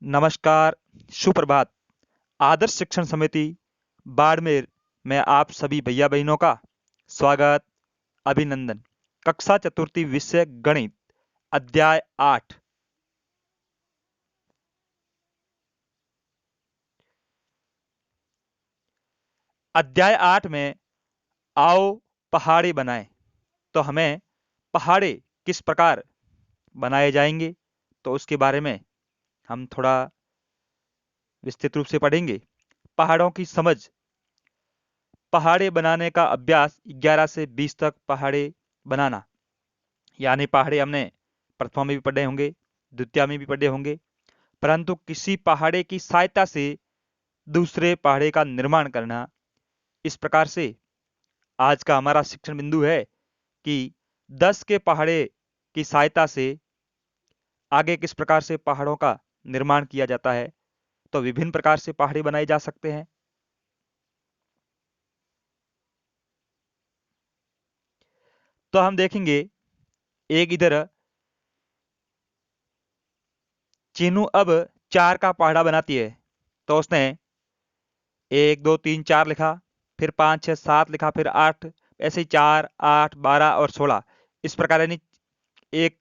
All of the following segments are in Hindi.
नमस्कार, सुप्रभात। आदर्श शिक्षण समिति बाड़मेर में आप सभी भैया बहनों का स्वागत, अभिनंदन। कक्षा चतुर्थी, विषय गणित, अध्याय 8। अध्याय 8 में आओ पहाड़े बनाएं। तो हमें पहाड़े किस प्रकार बनाए जाएंगे, तो उसके बारे में हम थोड़ा विस्तृत रूप से पढ़ेंगे। पहाड़ों की समझ। पहाड़े बनाने का अभ्यास 11 से 20 तक पहाड़े बनाना, यानी पहाड़े हमने प्रथमा में भी पढ़े होंगे, द्वितीय में भी पढ़े होंगे, परंतु किसी पहाड़े की सहायता से दूसरे पहाड़े का निर्माण करना। इस प्रकार से आज का हमारा शिक्षण बिंदु है कि 10 के पहाड़े की सहायता से आगे किस प्रकार से पहाड़ों का निर्माण किया जाता है। तो विभिन्न प्रकार से पहाड़े बनाए जा सकते हैं। तो हम देखेंगे, एक इधर चीनू अब 4 का पहाड़ा बनाती है, तो उसने 1 2 3 4 लिखा, फिर 5 6 7 लिखा, फिर 8, ऐसे ही 4 8 12 और 16 इस प्रकार, यानी एक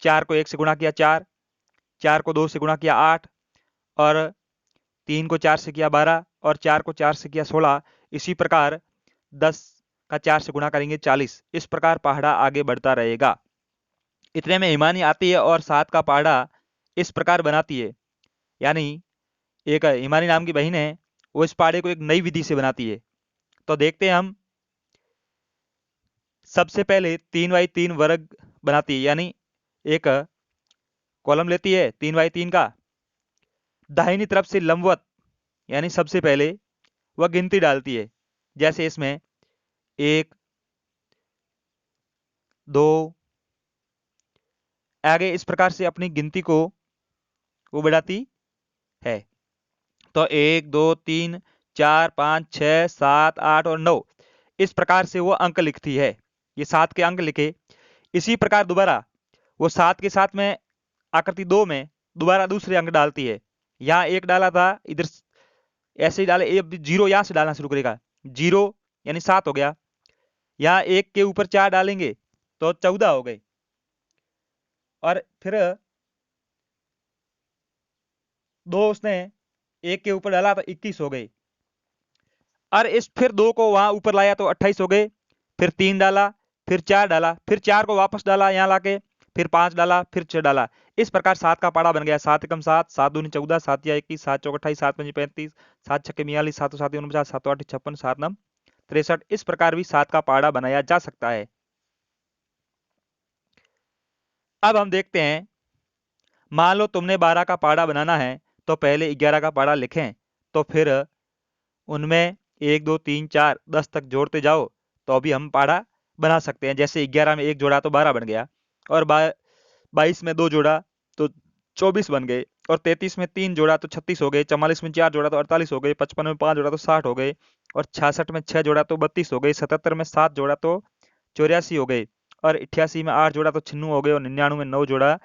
4 को 1 से गुणा किया 4, 4 को 2 से गुणा किया 8, और 3 को 4 से किया 12, और 4 को 4 से किया 16। इसी प्रकार 10 का 4 से गुणा करेंगे 40। इस प्रकार पहाड़ा आगे बढ़ता रहेगा। इतने में हिमानी आती है और 7 का पहाड़ा इस प्रकार बनाती है, यानी एक हिमानी नाम की बहन है, वो इस पहाड़े को एक नई विधि से बनाती है। तो देखते हैं हम। सबसे पहले 3x3 वर्ग बनाती है, यानी एक कॉलम लेती है 3x3 का, दाहिनी तरफ से लंबवत, यानी सबसे पहले वह गिनती डालती है। जैसे इसमें 1 2, आगे इस प्रकार से अपनी गिनती को वो बढ़ाती है। तो 1 2 3 4 5 6 7 8 और 9 इस प्रकार से वो अंक लिखती है। ये 7 के अंक लिखे। इसी प्रकार दोबारा वो 7 के साथ में आकृति 2 में दोबारा दूसरे अंक डालती है। यहाँ 1 डाला था, इधर ऐसे ही डाले, 0 यहां से डालना शुरू करेगा, 0 यानी 7 हो गया। यहाँ 1 के ऊपर 4 डालेंगे तो 14 हो गए, और फिर 2 उसने 1 के ऊपर डाला तो 21 हो गए, और इस फिर 2 को वहां ऊपर लाया तो 28 हो गए। फिर 3 डाला, फिर 4 डाला, फिर 4 को वापस डाला यहाँ लाके, फिर 5 डाला, फिर 6 डाला। इस प्रकार 7 का पाड़ा बन गया। 7 एकम 7, 7 दूनी 14, 7 या 21, 7 चौक 28, 7 पंजे 35, 7 छक्के 42, 7 7 49, 7 8 56, 7 9 63। इस प्रकार भी 7 का पाड़ा बनाया जा सकता है। अब हम देखते हैं, मान लो तुमने 12 का पाड़ा बनाना है, तो पहले 11 का पाड़ा लिखें, तो फिर उनमें 1 2 3 4 10 तक जोड़ते जाओ, तो अभी हम पाड़ा बना सकते हैं। जैसे 11 में 1 जोड़ा तो 12 बन गया, और 22 में 2 जोड़ा तो 24 बन गए, और 33 में 3 जोड़ा तो 36 हो गए, 44 में 4 जोड़ा तो 48 हो गए, 55 में 5 जोड़ा तो 60 हो गए, और 66 में 6 जोड़ा तो 32 हो गए, 77 में 7 जोड़ा तो 84 हो गए, और 88 में 8 जोड़ा तो 96 हो गए, और 99 में 9 जोड़ा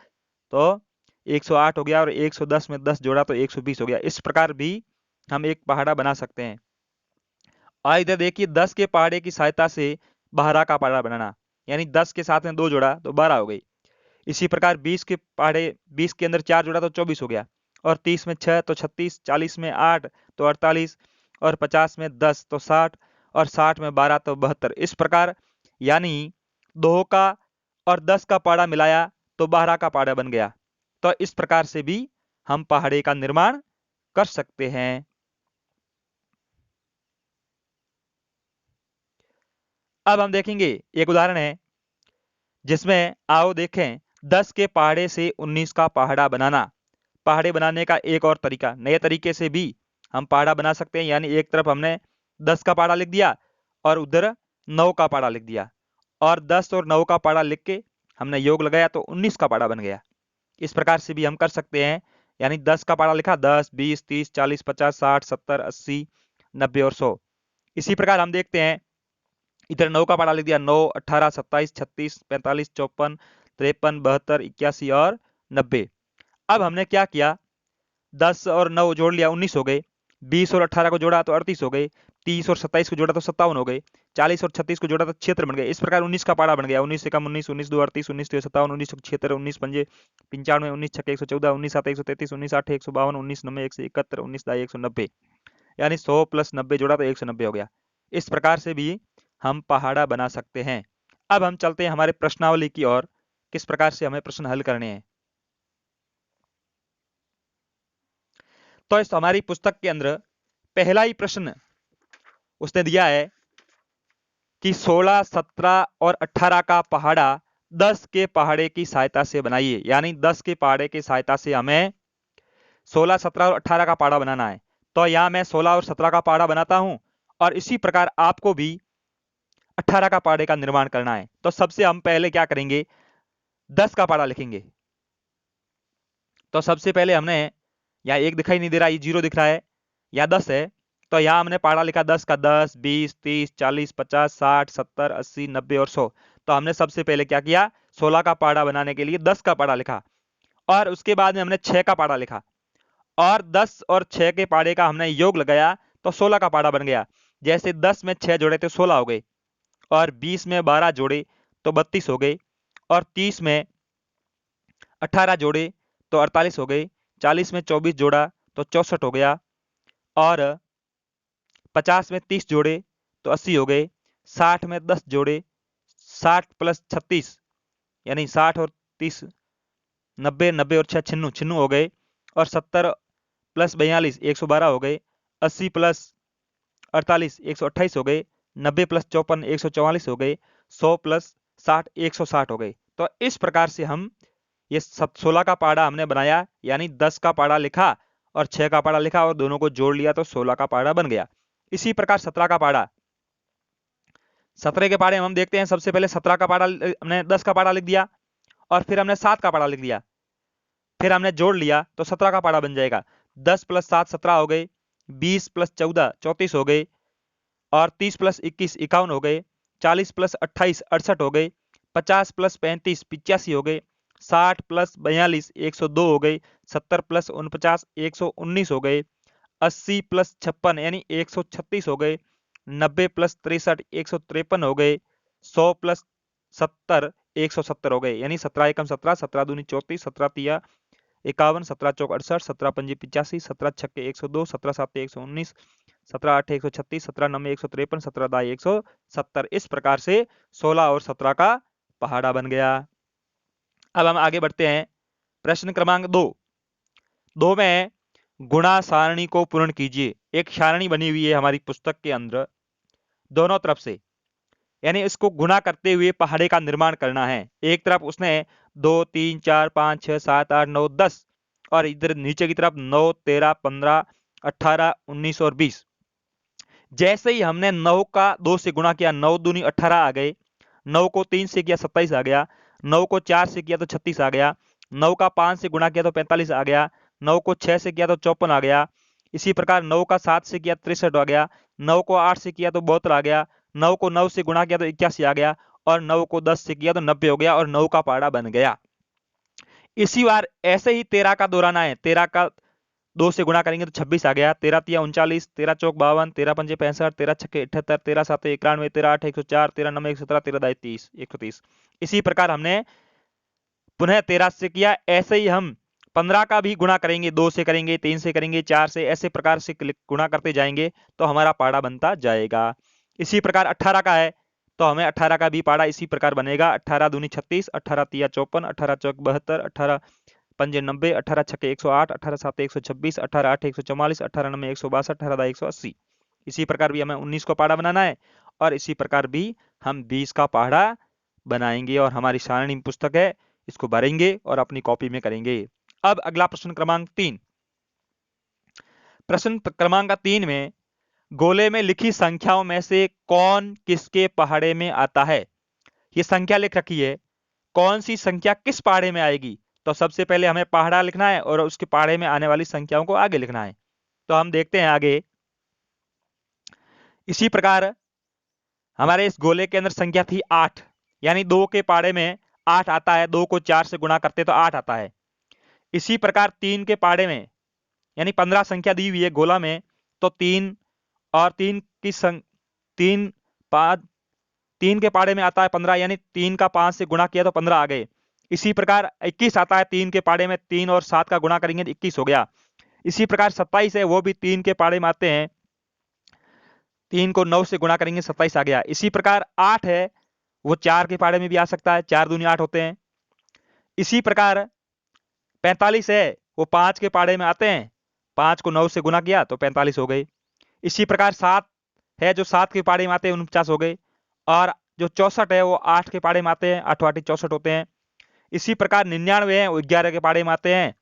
तो 108 हो गया, और 110 में 10 जोड़ा तो 120 हो गया। इस प्रकार भी हम एक पहाड़ा बना सकते हैं। और इधर देखिए, 10 के पहाड़े की सहायता से 12 का पहाड़ा बनाना, यानी 10 के साथ में 2 जोड़ा तो 12 हो गई। इसी प्रकार 20 के पहाड़े, 20 के अंदर 4 जोड़ा तो 24 हो गया, और 30 में 6 तो 36, 40 में 8 तो 48, और 50 में 10 तो 60, और 60 में 12 तो 72। इस प्रकार, यानी 2 का और 10 का पहाड़ा मिलाया तो 12 का पहाड़ा बन गया। तो इस प्रकार से भी हम पहाड़े का निर्माण कर सकते हैं। अब हम देखेंगे एक उदाहरण है, जिसमें आओ देखें 10 के पहाड़े से 19 का पहाड़ा बनाना। पहाड़े बनाने का एक और तरीका, नए तरीके से भी हम पहाड़ा बना सकते हैं। यानी एक तरफ हमने 10 का पहाड़ा लिख दिया, और उधर 9 का पहाड़ा लिख दिया, और 10 और 9 का पहाड़ा लिख के हमने योग लगाया तो 19 का पहाड़ा बन गया। इस प्रकार से भी हम कर सकते हैं। यानी 10 का पहाड़ा लिखा, 10 20 30 40 50 60 70 80 90 और 100। इसी प्रकार हम देखते हैं, इधर 9 का पहाड़ा लिख दिया, 9 18 27 36 45 54 53 72 81 और 90। अब हमने क्या किया, 10 और 9 जोड़ लिया 19 हो गए, 20 और 18 को जोड़ा तो 38 हो गए, 30 और 27 को जोड़ा तो 57 हो गए, 40 और 36 को जोड़ा तो 76 बन गए। इस प्रकार 19 का पाड़ा बन गया। 19 से कम 19, 19 दो 38, 19 तो 57, 19 76, 19 पंजे 95, 19 छक्के 114, 19 सात 133, 19 आठ 152, 19 नब्बे 171, 19 दाई 190, यानी 100 प्लस 90 जोड़ा तो 190 हो गया। इस प्रकार से भी हम पहाड़ा बना सकते हैं। अब हम चलते हैं हमारे प्रश्नावली की ओर, किस प्रकार से हमें प्रश्न हल करने हैं। तो इस हमारी पुस्तक के अंदर पहला ही प्रश्न उसने दिया है कि 16, 17 और 18 का पहाड़ा 10 के पहाड़े की सहायता से बनाइए। यानी 10 के पहाड़े की सहायता से हमें 16, 17 और 18 का पहाड़ा बनाना है। तो यहां मैं 16 और 17 का पहाड़ा बनाता हूं और इसी प्रकार आपको भी 18 का पहाड़े का निर्माण करना है। तो सबसे हम पहले क्या करेंगे, 10 का पहाड़ा लिखेंगे। तो सबसे पहले हमने, यहाँ 1 दिखाई नहीं दे रहा, ये 0 दिख रहा है, या 10 है, तो यहाँ हमने पहाड़ा लिखा 10 का 10, 20, 30, 40, 50, 60, 70, 80, 90 और 100। तो हमने सबसे पहले क्या किया, 16 का पहाड़ा बनाने के लिए 10 का पहाड़ा लिखा और उसके बाद में हमने 6 का पहाड़ा लिखा और 10 और 6 के पहाड़े का हमने योग लगाया तो 16 का पहाड़ा बन गया। जैसे 10 में 6 जोड़े तो 16 हो गए और 20 में 12 जोड़े तो 32 हो गए और 30 में 18 जोड़े तो 48 हो गए, 40 में 24 जोड़ा तो 64 हो गया और 50 में 30 जोड़े तो 80 हो गए, 60 में 10 जोड़े 60 प्लस 36 यानी 60 और 30 90, 90 और 6 छिन्नू छिन्नू हो गए और 70 प्लस 42 112 हो गए, 80 प्लस 48 128 हो गए, 90 प्लस 54 144 हो गए, 100 प्लस 60 160 हो गए। तो इस प्रकार से हम ये 16 का पहाड़ा हमने बनाया, यानी 10 का पहाड़ा लिखा और 6 का पहाड़ा लिखा और दोनों को जोड़ लिया तो 16 का पहाड़ा बन गया। इसी प्रकार 17 का पहाड़ा, 17 के पहाड़े हम देखते हैं। सबसे पहले 17 का पहाड़ा हमने 10 का पहाड़ा लिख दिया और फिर हमने 7 का पहाड़ा लिख दिया, फिर हमने जोड़ लिया तो 17 का पहाड़ा बन जाएगा। 10 प्लस 7 17 हो गए, 20 प्लस 14 34 हो गए और 30 प्लस 21 51 हो गए, 40 प्लस 28 68 हो गए, 50 प्लस 35 85 हो गए, 60 प्लस 42 102 हो गए, 70 प्लस 49 119 हो गए, 80 प्लस 56 यानी 136 हो गए, 90 प्लस 63 153 हो गए, 100 प्लस 70 170 हो गए। यानी 17 एकम 17, 17 दूनी 34, 17 तिया 51, 17 चौक 68, 17 पंजे 85, 17 छक्के 102, 17 सात 119, 17 आठ 136, 17 नब्बे 153, 17 दाई 170। इस प्रकार से 16 और 17 का पहाड़ा बन गया। अब हम आगे बढ़ते हैं। प्रश्न क्रमांक 2 में गुणा सारणी को पूर्ण कीजिए। एक सारणी बनी हुई है हमारी पुस्तक के अंदर दोनों तरफ से, यानी इसको गुणा करते हुए पहाड़े का निर्माण करना है। एक तरफ उसने 2 3 4 5 6 7 8 9 10 और इधर नीचे की तरफ 9 13 15 18 19 और 20। जैसे ही हमने 9 का 2 से गुणा किया 9 दूनी 18 आ गए, 9 को 3 से किया 27 आ गया, 9 को 4 से किया तो 36 आ गया, 9 का 5 से गुणा किया तो 45 आ गया, 9 को 6 से किया तो 54 आ गया। इसी प्रकार 9 का 7 से किया 63 आ गया, 9 को 8 से किया तो 72 आ गया, 9 को 9 से गुणा किया तो 81 आ गया और 9 को 10 से किया तो 90 हो गया और 9 का पहाड़ा बन गया। इसी बार ऐसे ही 13 का दोहराना है। 13 का 2 से गुणा करेंगे तो 26 आ गया, 13 तिया 39, 13 चौक 52, 13 पंजे 65, 13 छक्के 78, 13 सात 91, 13 आठ 104, 13 नब्बे 117, 13 दाई 30 130। इसी प्रकार हमने पुनः 13 से किया। ऐसे ही हम 15 का भी गुणा करेंगे, 2 से करेंगे, 3 से करेंगे, 4 से, ऐसे प्रकार से गुणा करते जाएंगे तो हमारा पहाड़ा बनता जाएगा। इसी प्रकार 18 का है तो हमें 18 का भी पहाड़ा इसी प्रकार बनेगा। 18 दूनी 36, 18 तिया 54, 18 चौक 72, 18 पंजे 90, 18 छक्के 108, 18 सात 126, 18 आठ 144, 18 नब्बे 162, 18 दाई 180। इसी प्रकार भी हमें 19 को पहाड़ा बनाना है और इसी प्रकार भी हम 20 का पहाड़ा बनाएंगे और हमारी सारणी पुस्तक है, इसको भरेंगे और अपनी कॉपी में करेंगे। अब अगला प्रश्न क्रमांक 3। प्रश्न क्रमांक 3 में गोले में लिखी संख्याओं में से कौन किसके पहाड़े में आता है। ये संख्या लिख रखी है, कौन सी संख्या किस पहाड़े में आएगी। तो सबसे पहले हमें पहाड़ा लिखना है और उसके पहाड़े में आने वाली संख्याओं को आगे लिखना है। तो हम देखते हैं आगे। इसी प्रकार हमारे इस गोले के अंदर संख्या थी 8, यानी 2 के पहाड़े में 8 आता है। 2 को 4 से गुणा करते तो 8 आता है। इसी प्रकार 3 के पहाड़े में यानी 15 संख्या दी हुई है गोला में, तो 3 और 3 की 3 के पाड़े में आता है 15, यानी 3 का 5 से गुणा किया तो 15 आ गए। इसी प्रकार 21 आता है 3 के पाड़े में, 3 और 7 का गुणा करेंगे तो 21 हो गया। इसी प्रकार 27 है, वो भी 3 के पाड़े में आते हैं, 3 को 9 से गुणा करेंगे 27 आ गया। इसी प्रकार 8 है, वो 4 के पाड़े में भी आ सकता है, 4 दूनी 8 होते हैं। इसी प्रकार 45 है, वो 5 के पाड़े में आते हैं, 5 को 9 से गुणा किया तो 45 हो गए। इसी प्रकार 7 है, जो 7 के पाड़े में आते हैं, 49 हो गए। और जो 64 है, वो 8 के पाड़े में आते हैं, 8 8 64 होते हैं। इसी प्रकार 99 है, वो 11 के पाड़े में आते हैं।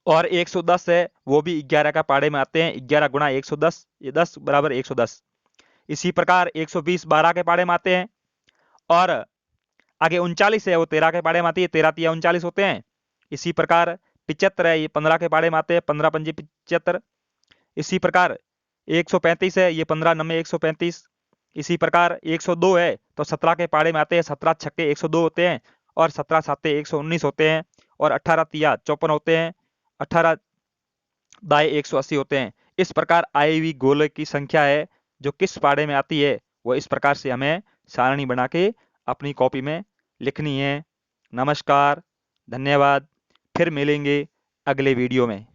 और 110 है, वो भी 11 का पाड़े में आते हैं, 11 गुणा 110, ये 10 बराबर 110। इसी प्रकार 120 12 के पाड़े में आते हैं। और आगे 39 है, वो 13 के पाड़े में आती है, 13 तिया 39 होते हैं। इसी प्रकार 75 है, ये 15 के पाड़े में आते हैं, 15 पंजे 75। इसी प्रकार 135 है, ये 15 9 135। इसी प्रकार 102 है, तो 17 के पाड़े में आते हैं, 17 छक्के 102 होते हैं। और 17 साते 119 होते हैं। और 18 तिया 54 होते हैं, 18 दाएं 180 होते हैं। इस प्रकार आई हुई गोले की संख्या है जो किस पाड़े में आती है, वो इस प्रकार से हमें सारणी बना के अपनी कॉपी में लिखनी है। नमस्कार, धन्यवाद, फिर मिलेंगे अगले वीडियो में।